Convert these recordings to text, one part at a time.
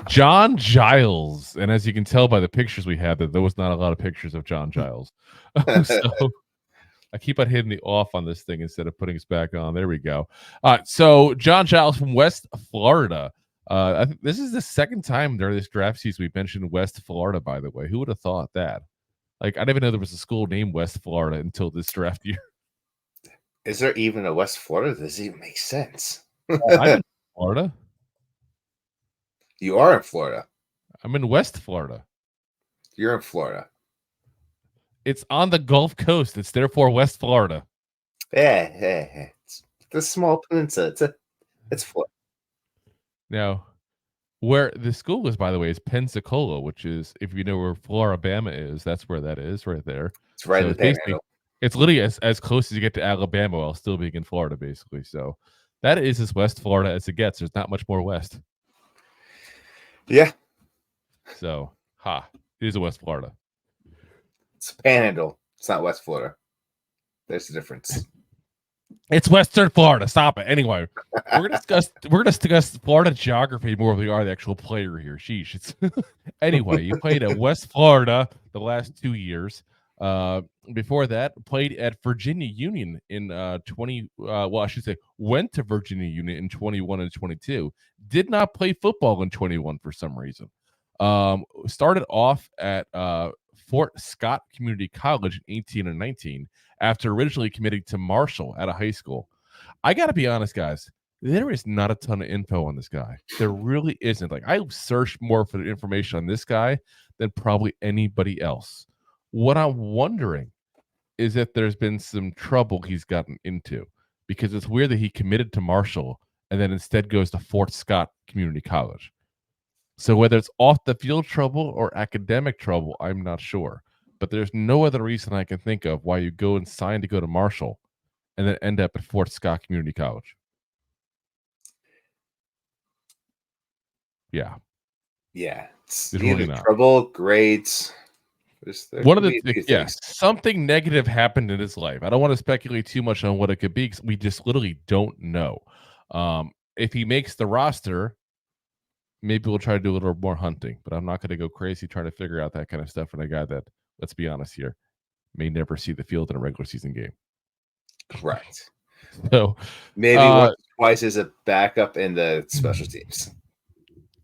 Jon Jiles. And as you can tell by the pictures we had, that there was not a lot of pictures of Jon Jiles. So I keep on hitting the off on this thing instead of putting us back on. There we go. So Jon Jiles from West Florida. I think this is the second time during this draft season we've mentioned West Florida, by the way. Who would have thought that? Like, I didn't even know there was a school named West Florida until this draft year. Is there even a West Florida? Does it even make sense? I'm in Florida. You are in Florida. I'm in West Florida. You're in Florida. It's on the Gulf Coast. It's therefore West Florida. Yeah. It's a small peninsula. It's Florida. Now, where the school is, by the way, is Pensacola, which is, if you know where Floribama is, that's where that is, right there. It's right in the Panhandle. It's literally as close as you get to Alabama while still being in Florida, basically. So that is as West Florida as it gets. There's not much more west. Yeah. So, it is a West Florida. It's Panhandle. It's not West Florida. There's a difference. It's Western Florida. Stop it. Anyway, we're gonna discuss Florida geography more than we are the actual player here. Sheesh. Anyway, you played at West Florida the last 2 years. Before that, played at Virginia Union in went to Virginia Union in 21 and 22. Did not play football in 21 for some reason. Started off at Fort Scott Community College in 18 and 19 after originally committing to Marshall at a high school. I got to be honest, guys. There is not a ton of info on this guy. There really isn't. Like, I searched more for the information on this guy than probably anybody else. What I'm wondering is if there's been some trouble he's gotten into, because it's weird that he committed to Marshall and then instead goes to Fort Scott Community College. So whether it's off the field trouble or academic trouble, I'm not sure. But there's no other reason I can think of why you go and sign to go to Marshall and then end up at Fort Scott Community College. Yeah. Yeah. It's really not. Trouble, grades. One of the something negative happened in his life. I don't want to speculate too much on what it could be because we just literally don't know. If he makes the roster, maybe we'll try to do a little more hunting, but I'm not going to go crazy trying to figure out that kind of stuff for a guy that, let's be honest here, may never see the field in a regular season game. Correct. So maybe once or twice as a backup in the special teams.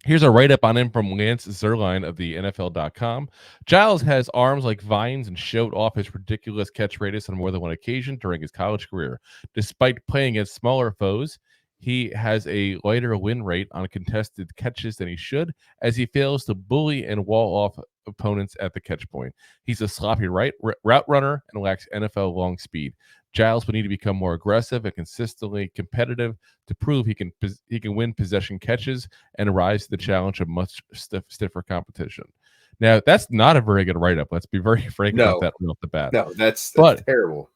Here's a write-up on him from Lance Zierlein of the NFL.com. Giles has arms like vines and showed off his ridiculous catch radius on more than one occasion during his college career. Despite playing against smaller foes, he has a lighter win rate on contested catches than he should, as he fails to bully and wall off opponents at the catch point. He's a sloppy route runner and lacks NFL long speed. Giles would need to become more aggressive and consistently competitive to prove he can win possession catches and rise to the challenge of much stiffer competition. Now, that's not a very good write-up. Let's be very frank about that right off the bat. No, that's terrible.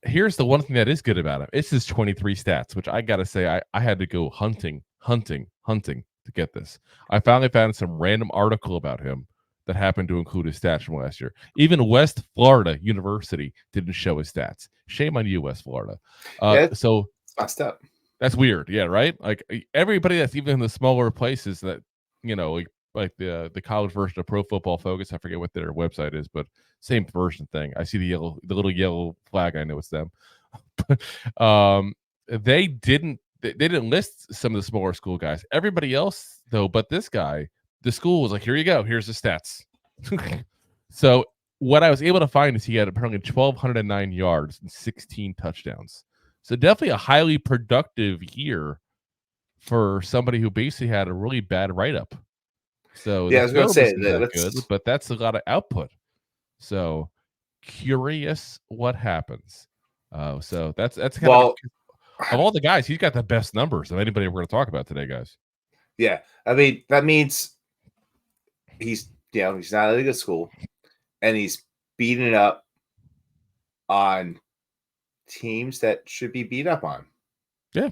Here's the one thing that is good about him. It's his 23 stats, which I got to say, I had to go hunting to get this. I finally found some random article about him that happened to include his stats from last year. Even West Florida University didn't show his stats. Shame on you, West Florida. So messed up. That's weird. Yeah, right? Like, everybody that's even in the smaller places that, you know, like the college version of Pro Football Focus, I forget what their website is, but same version thing. I see the little yellow flag. I know it's them. They didn't list some of the smaller school guys. Everybody else, though, but this guy, the school was like, here you go. Here's the stats. So what I was able to find is he had apparently 1,209 yards and 16 touchdowns. So definitely a highly productive year for somebody who basically had a really bad write-up. So yeah, I was going to say that good, but that's a lot of output. So curious what happens. So that's kind of all the guys, he's got the best numbers of anybody we're going to talk about today, guys. Yeah, I mean that means he's not at a good school, and he's beating it up on teams that should be beat up on. Yeah,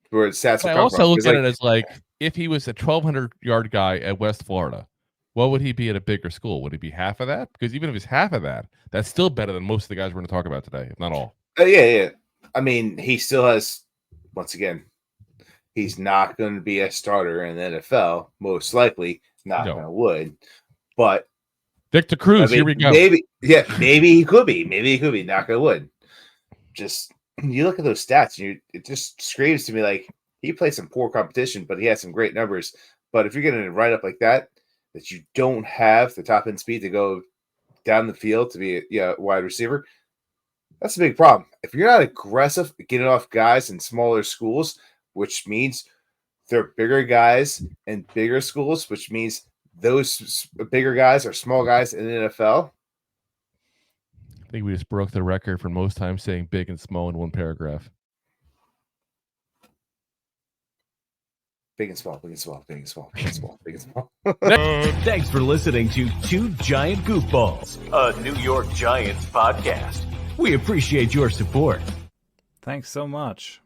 where stats. I also look at it as like, if he was a 1,200-yard guy at West Florida, what would he be at a bigger school? Would he be half of that? Because even if he's half of that, that's still better than most of the guys we're going to talk about today, if not all. Yeah. I mean, he still has, once again, he's not going to be a starter in the NFL, most likely. Knock on wood. But Victor Cruz, here we go. Maybe he could be. Maybe he could be. Knock on wood. Just you look at those stats, and it just screams to me like he played some poor competition, but he had some great numbers. But if you're getting a write up like that you don't have the top end speed to go down the field to be a wide receiver, that's a big problem. If you're not aggressive getting off guys in smaller schools, which means they're bigger guys in bigger schools, which means those bigger guys are small guys in the NFL. I think we just broke the record for most times saying big and small in one paragraph. Big and small, big and small, big and small, big and small, big and small. Thanks for listening to Two Giant Goofballs, a New York Giants podcast. We appreciate your support. Thanks so much.